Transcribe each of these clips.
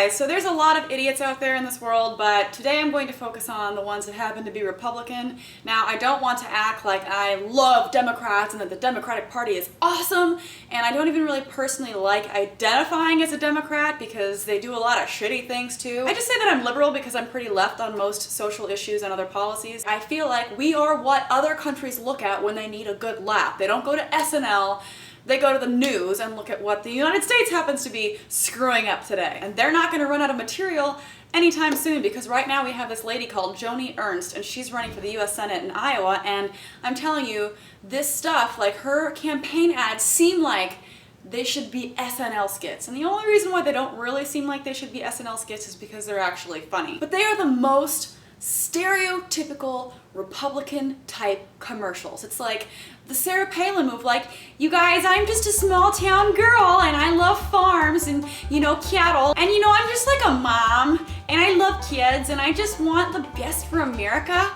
guys, so there's a lot of idiots out there in this world, but today I'm going to focus on the ones that happen to be Republican. Now, I don't want to act like I love Democrats and that the Democratic Party is awesome, and I don't even really personally like identifying as a Democrat because they do a lot of shitty things too. I just say that I'm liberal because I'm pretty left on most social issues and other policies. I feel like we are what other countries look at when they need a good laugh. They don't go to SNL. They go to the news and look at what the United States happens to be screwing up today. And they're not gonna run out of material anytime soon because right now we have this lady called Joni Ernst and she's running for the US Senate in Iowa, and I'm telling you, this stuff, like her campaign ads seem like they should be SNL skits. And the only reason why they don't really seem like they should be SNL skits is because they're actually funny. But they are the most stereotypical Republican type commercials. It's like the Sarah Palin move, like, you guys, I'm just a small town girl and I love farms and, you know, cattle. And, you know, I'm just like a mom and I love kids and I just want the best for America.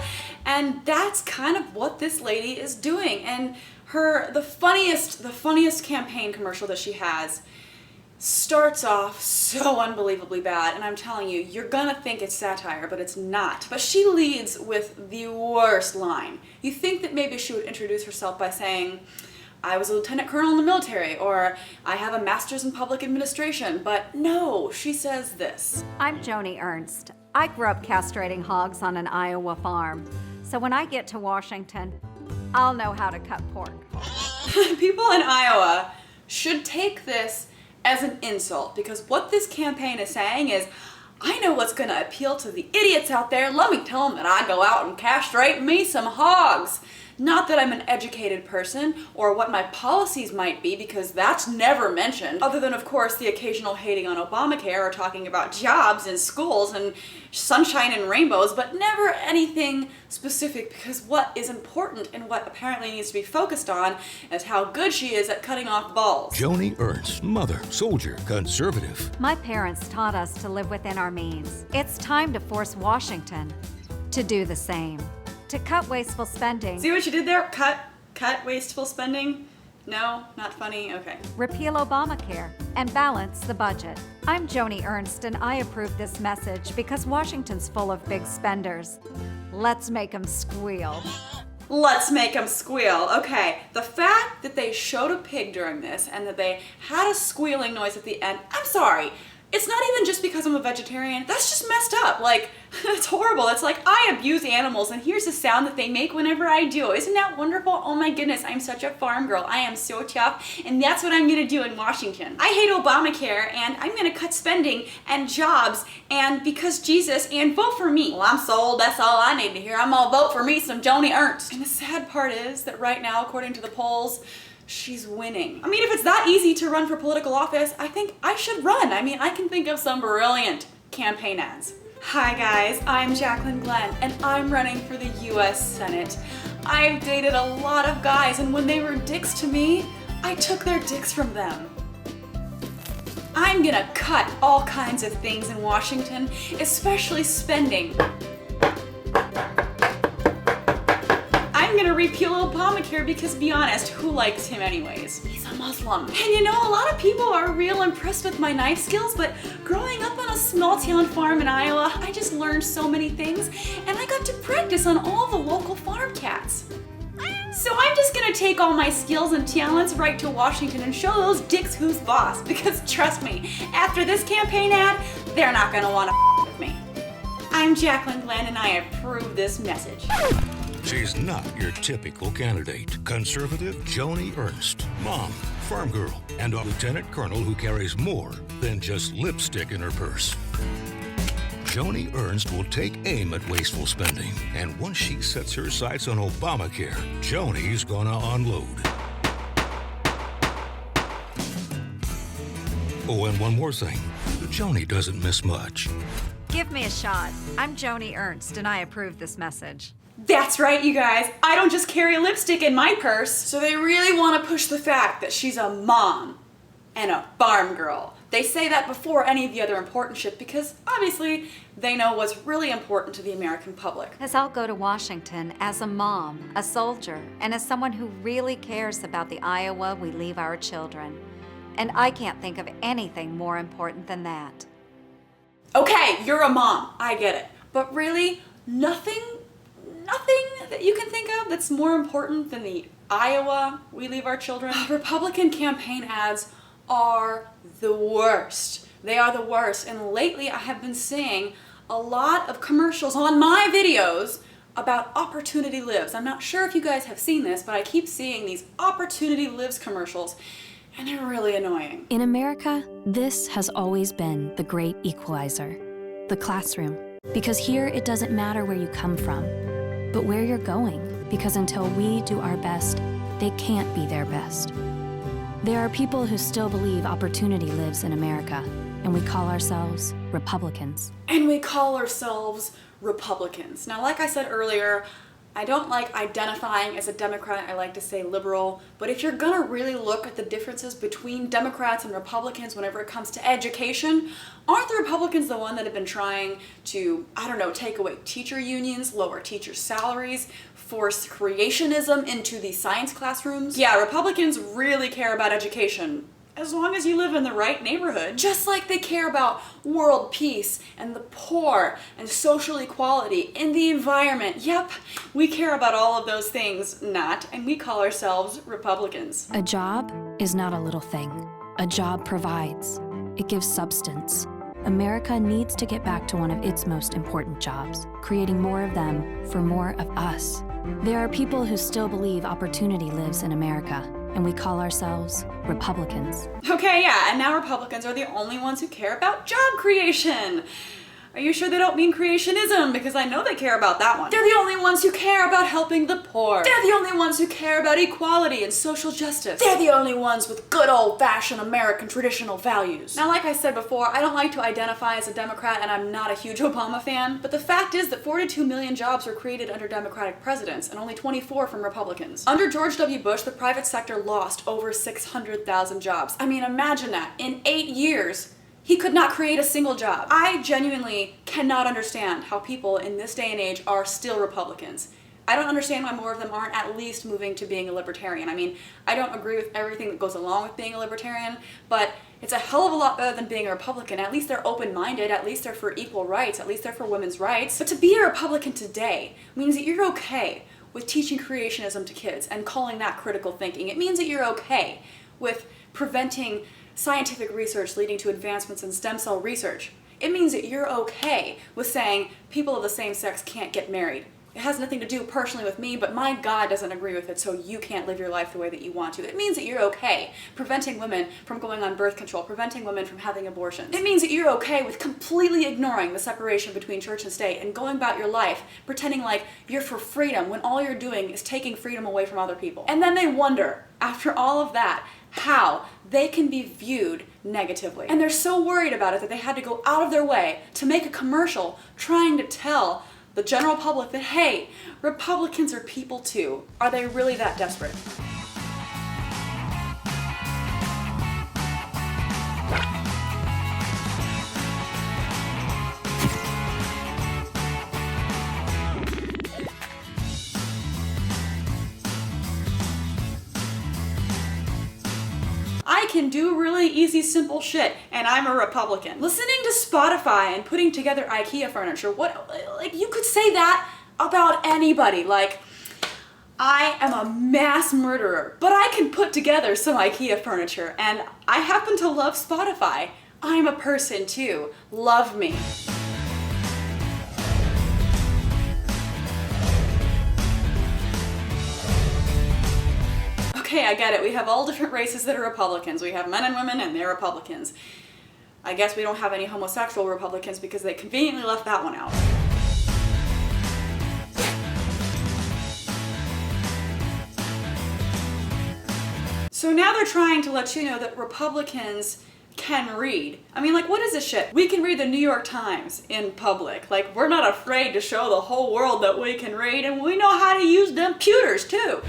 And that's kind of what this lady is doing. And the funniest campaign commercial that she has starts off so unbelievably bad, and I'm telling you, you're gonna think it's satire, but it's not. But she leads with the worst line. You think that maybe she would introduce herself by saying, I was a lieutenant colonel in the military, or I have a master's in public administration, but no, she says this. I'm Joni Ernst. I grew up castrating hogs on an Iowa farm, so when I get to Washington, I'll know how to cut pork. People in Iowa should take this as an insult, because what this campaign is saying is, I know what's going to appeal to the idiots out there. Let me tell them that I go out and castrate me some hogs. Not that I'm an educated person or what my policies might be, because that's never mentioned, other than, of course, the occasional hating on Obamacare or talking about jobs and schools and sunshine and rainbows, but never anything specific, because what is important and what apparently needs to be focused on is how good she is at cutting off balls. Joni Ernst, mother, soldier, conservative. My parents taught us to live within our means. It's time to force Washington to do the same. To cut wasteful spending. See what you did there? Cut wasteful spending? No, not funny? Okay. Repeal Obamacare and balance the budget. I'm Joni Ernst and I approve this message because Washington's full of big spenders. Let's make them squeal. Let's make them squeal. Okay, the fact that they showed a pig during this and that they had a squealing noise at the end, I'm sorry. It's not even just because I'm a vegetarian. That's just messed up. Like, it's horrible. It's like, I abuse animals and here's the sound that they make whenever I do. Isn't that wonderful? Oh my goodness, I'm such a farm girl. I am so tough, and that's what I'm gonna do in Washington. I hate Obamacare, and I'm gonna cut spending and jobs and because Jesus, and vote for me. Well, I'm sold. That's all I need to hear. I'm gonna vote for me some Joni Ernst. And the sad part is that right now, according to the polls, she's winning. I mean, if it's that easy to run for political office, I think I should run. I mean, I can think of some brilliant campaign ads. Hi guys, I'm Jacqueline Glenn, and I'm running for the US Senate. I've dated a lot of guys, and when they were dicks to me, I took their dicks from them. I'm gonna cut all kinds of things in Washington, especially spending. I'm gonna repeal Obamacare because, be honest, who likes him anyways? He's a Muslim. And you know, a lot of people are real impressed with my knife skills, but growing up on a small town farm in Iowa, I just learned so many things, and I got to practice on all the local farm cats. So I'm just gonna take all my skills and talents right to Washington and show those dicks who's boss, because trust me, after this campaign ad, they're not gonna wanna with me. I'm Jacqueline Glenn, and I approve this message. She's not your typical candidate. Conservative Joni Ernst, mom, farm girl, and a lieutenant colonel who carries more than just lipstick in her purse. Joni Ernst will take aim at wasteful spending, and once she sets her sights on Obamacare, Joni's gonna unload. Oh, and one more thing, Joni doesn't miss much. Give me a shot. I'm Joni Ernst and I approve this message. That's right, you guys. I don't just carry lipstick in my purse. So they really want to push the fact that she's a mom and a farm girl. They say that before any of the other important shit because obviously they know what's really important to the American public. As I'll go to Washington as a mom, a soldier, and as someone who really cares about the Iowa we leave our children. And I can't think of anything more important than that. Okay, you're a mom, I get it. But really, nothing that you can think of that's more important than the Iowa we leave our children. Republican campaign ads are the worst. They are the worst. And lately I have been seeing a lot of commercials on my videos about Opportunity Lives. I'm not sure if you guys have seen this, but I keep seeing these Opportunity Lives commercials, and they're really annoying. In America, this has always been the great equalizer, the classroom. Because here it doesn't matter where you come from, but where you're going. Because until we do our best, they can't be their best. There are people who still believe opportunity lives in America, and we call ourselves Republicans. And we call ourselves Republicans. Now, like I said earlier, I don't like identifying as a Democrat. I like to say liberal. But if you're gonna really look at the differences between Democrats and Republicans whenever it comes to education, aren't the Republicans the one that have been trying to, I don't know, take away teacher unions, lower teacher salaries, force creationism into the science classrooms? Yeah, Republicans really care about education, as long as you live in the right neighborhood. Just like they care about world peace and the poor and social equality and the environment. Yep, we care about all of those things, and we call ourselves Republicans. A job is not a little thing. A job provides. It gives substance. America needs to get back to one of its most important jobs, creating more of them for more of us. There are people who still believe opportunity lives in America, and we call ourselves Republicans. Okay, yeah, and now Republicans are the only ones who care about job creation. Are you sure they don't mean creationism? Because I know they care about that one. They're the only ones who care about helping the poor. They're the only ones who care about equality and social justice. They're the only ones with good old-fashioned American traditional values. Now, like I said before, I don't like to identify as a Democrat, and I'm not a huge Obama fan, but the fact is that 42 million jobs were created under Democratic presidents, and only 24 from Republicans. Under George W. Bush, the private sector lost over 600,000 jobs. I mean, imagine that. In 8 years, he could not create a single job. I genuinely cannot understand how people in this day and age are still Republicans. I don't understand why more of them aren't at least moving to being a libertarian. I mean, I don't agree with everything that goes along with being a libertarian, but it's a hell of a lot better than being a Republican. At least they're open-minded, at least they're for equal rights, at least they're for women's rights. But to be a Republican today means that you're okay with teaching creationism to kids and calling that critical thinking. It means that you're okay with preventing scientific research leading to advancements in stem cell research. It means that you're okay with saying people of the same sex can't get married. It has nothing to do personally with me, but my God doesn't agree with it, so you can't live your life the way that you want to. It means that you're okay preventing women from going on birth control, preventing women from having abortions. It means that you're okay with completely ignoring the separation between church and state and going about your life pretending like you're for freedom when all you're doing is taking freedom away from other people. And then they wonder, after all of that, how they can be viewed negatively. And they're so worried about it that they had to go out of their way to make a commercial trying to tell the general public that, hey, Republicans are people too. Are they really that desperate? I can do really easy, simple shit, and I'm a Republican. Listening to Spotify and putting together IKEA furniture, like, you could say that about anybody. Like, I am a mass murderer, but I can put together some IKEA furniture, and I happen to love Spotify. I'm a person too. Love me. Okay, I get it. We have all different races that are Republicans. We have men and women, and they're Republicans. I guess we don't have any homosexual Republicans because they conveniently left that one out. So now they're trying to let you know that Republicans can read. I mean, like, what is this shit? We can read the New York Times in public. Like, we're not afraid to show the whole world that we can read, and we know how to use them computers too.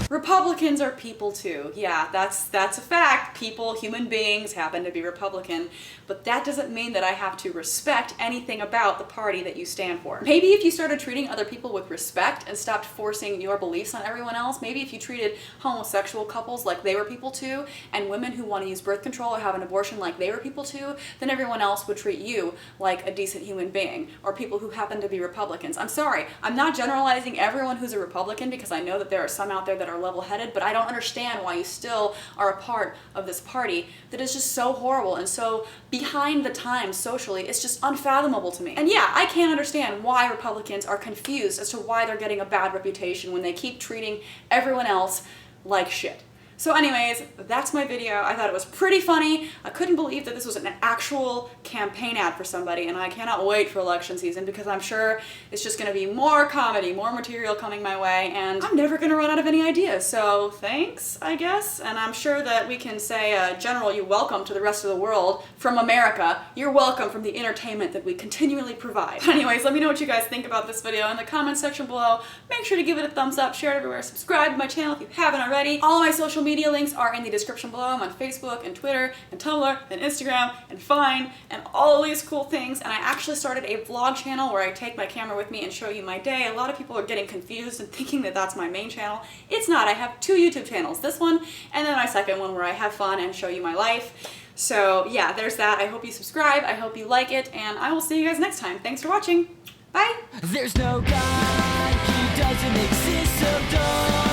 Republicans are people too. Yeah, that's a fact. People, human beings happen to be Republican, but that doesn't mean that I have to respect anything about the party that you stand for. Maybe if you started treating other people with respect and stopped forcing your beliefs on everyone else, maybe if you treated homosexual couples like they were people too, and women who want to use birth control or have an abortion like they were people too, then everyone else would treat you like a decent human being, or people who happen to be Republicans. I'm sorry, I'm not generalizing everyone who's a Republican, because I know that there are some out there that are level-headed, but I don't understand why you still are a part of this party that is just so horrible and so behind the times socially. It's just unfathomable to me. And yeah, I can't understand why Republicans are confused as to why they're getting a bad reputation when they keep treating everyone else like shit. So anyways, that's my video. I thought it was pretty funny. I couldn't believe that this was an actual campaign ad for somebody, and I cannot wait for election season because I'm sure it's just gonna be more comedy, more material coming my way, and I'm never gonna run out of any ideas. So thanks, I guess. And I'm sure that we can say, General, you're welcome to the rest of the world from America. You're welcome from the entertainment that we continually provide. But anyways, let me know what you guys think about this video in the comment section below. Make sure to give it a thumbs up, share it everywhere, subscribe to my channel if you haven't already. All of my social media links are in the description below. I'm on Facebook and Twitter and Tumblr and Instagram and Vine and all these cool things. And I actually started a vlog channel where I take my camera with me and show you my day. A lot of people are getting confused and thinking that that's my main channel. It's not. I have two YouTube channels, this one and then my second one where I have fun and show you my life. So yeah, there's that. I hope you subscribe. I hope you like it, and I will see you guys next time. Thanks for watching. Bye. There's no God, he doesn't exist, so don't